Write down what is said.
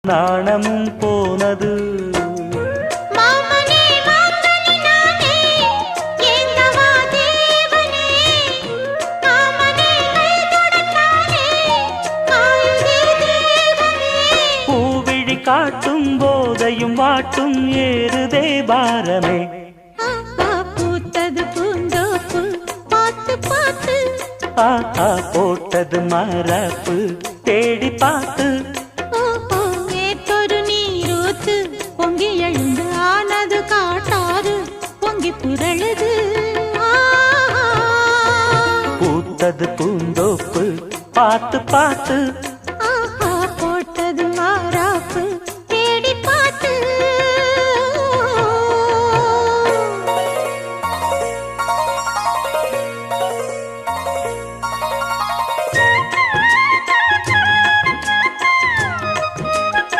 நாணமும் போனது. பூவிழி காட்டும் போதையும் வாட்டும் ஏறுதே பாரமே. பூத்தது பூந்தோப்பு பார்த்து பார்த்து, ஆஹா போட்டது மரப்பு தேடி பார்த்து. ஏற்றொரு நீரூத்து பொங்கி எழுந்து ஆனது காட்டாது பொங்கி புரழுது. பூத்தது பூந்தோப்பு பார்த்து பார்த்து.